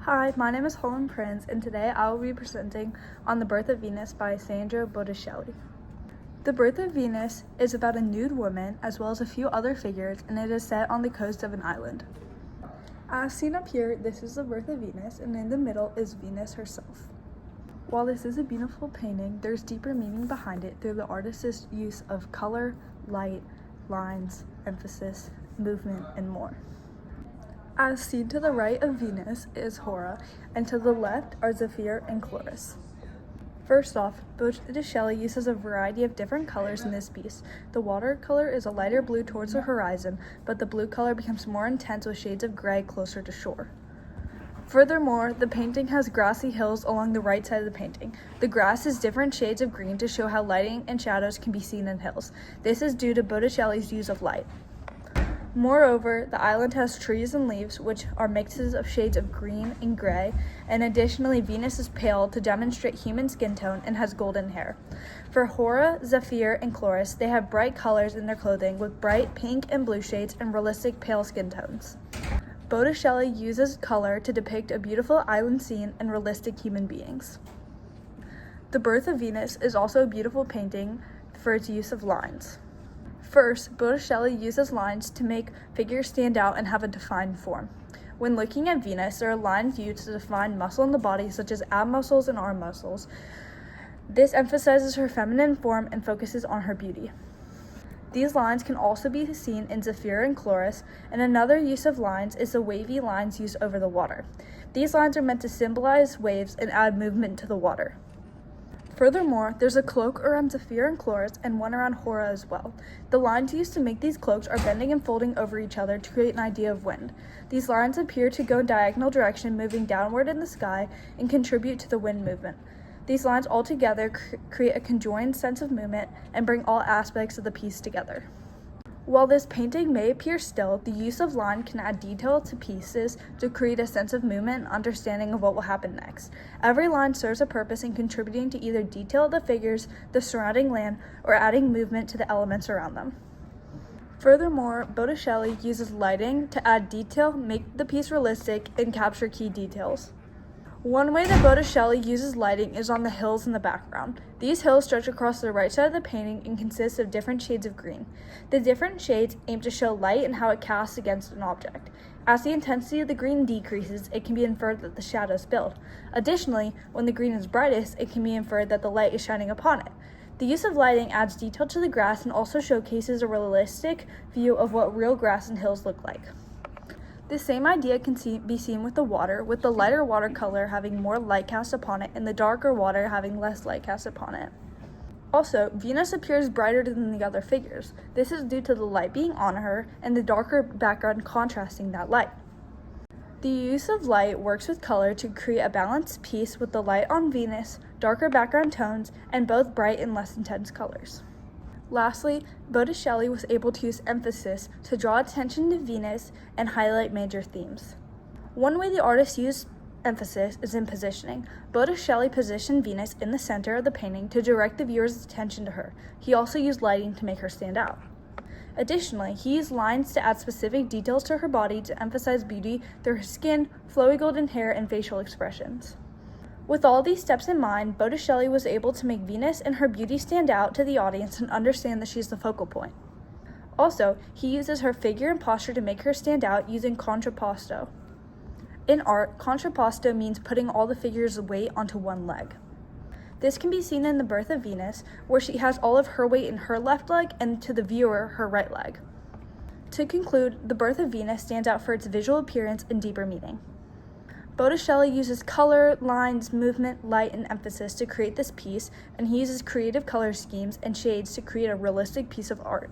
Hi, my name is Holland Prinz, and today I will be presenting on The Birth of Venus by Sandro Botticelli. The Birth of Venus is about a nude woman as well as a few other figures, and it is set on the coast of an island. As seen up here, this is the Birth of Venus, and in the middle is Venus herself. While this is a beautiful painting, there's deeper meaning behind it through the artist's use of color, light, lines, emphasis, movement, and more. As seen to the right of Venus is Hora, and to the left are Zephyr and Chloris. First off, Botticelli uses a variety of different colors in this piece. The watercolor is a lighter blue towards the horizon, but the blue color becomes more intense with shades of gray closer to shore. Furthermore, the painting has grassy hills along the right side of the painting. The grass is different shades of green to show how lighting and shadows can be seen in hills. This is due to Botticelli's use of light. Moreover, the island has trees and leaves, which are mixes of shades of green and gray, and additionally, Venus is pale to demonstrate human skin tone and has golden hair. For Hora, Zephyr, and Chloris, they have bright colors in their clothing with bright pink and blue shades and realistic pale skin tones. Botticelli uses color to depict a beautiful island scene and realistic human beings. The Birth of Venus is also a beautiful painting for its use of lines. First, Botticelli uses lines to make figures stand out and have a defined form. When looking at Venus, there are lines used to define muscle in the body, such as ab muscles and arm muscles. This emphasizes her feminine form and focuses on her beauty. These lines can also be seen in Zephyr and Chloris, and another use of lines is the wavy lines used over the water. These lines are meant to symbolize waves and add movement to the water. Furthermore, there's a cloak around Zephyr and Chloris and one around Hora as well. The lines used to make these cloaks are bending and folding over each other to create an idea of wind. These lines appear to go in diagonal direction, moving downward in the sky, and contribute to the wind movement. These lines altogether create a conjoined sense of movement and bring all aspects of the piece together. While this painting may appear still, the use of line can add detail to pieces to create a sense of movement and understanding of what will happen next. Every line serves a purpose in contributing to either detail the figures, the surrounding land, or adding movement to the elements around them. Furthermore, Botticelli uses lighting to add detail, make the piece realistic, and capture key details. One way that Botticelli uses lighting is on the hills in the background. These hills stretch across the right side of the painting and consist of different shades of green. The different shades aim to show light and how it casts against an object. As the intensity of the green decreases, it can be inferred that the shadows build. Additionally, when the green is brightest, it can be inferred that the light is shining upon it. The use of lighting adds detail to the grass and also showcases a realistic view of what real grass and hills look like. The same idea can be seen with the water, with the lighter watercolor having more light cast upon it and the darker water having less light cast upon it. Also, Venus appears brighter than the other figures. This is due to the light being on her and the darker background contrasting that light. The use of light works with color to create a balanced piece with the light on Venus, darker background tones, and both bright and less intense colors. Lastly, Botticelli was able to use emphasis to draw attention to Venus and highlight major themes. One way the artist used emphasis is in positioning. Botticelli positioned Venus in the center of the painting to direct the viewer's attention to her. He also used lighting to make her stand out. Additionally, he used lines to add specific details to her body to emphasize beauty through her skin, flowy golden hair, and facial expressions. With all these steps in mind, Botticelli was able to make Venus and her beauty stand out to the audience and understand that she's the focal point. Also, he uses her figure and posture to make her stand out using contrapposto. In art, contrapposto means putting all the figure's weight onto one leg. This can be seen in The Birth of Venus, where she has all of her weight in her left leg and to the viewer, her right leg. To conclude, The Birth of Venus stands out for its visual appearance and deeper meaning. Botticelli uses color, lines, movement, light, and emphasis to create this piece, and he uses creative color schemes and shades to create a realistic piece of art.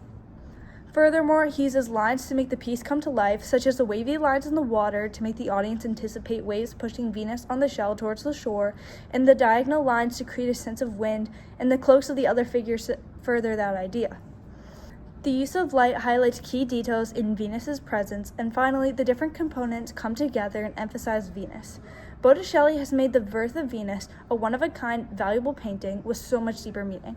Furthermore, he uses lines to make the piece come to life, such as the wavy lines in the water to make the audience anticipate waves pushing Venus on the shell towards the shore, and the diagonal lines to create a sense of wind, and the cloaks of the other figures to further that idea. The use of light highlights key details in Venus's presence, and finally, the different components come together and emphasize Venus. Botticelli has made The Birth of Venus a one-of-a-kind, valuable painting with so much deeper meaning.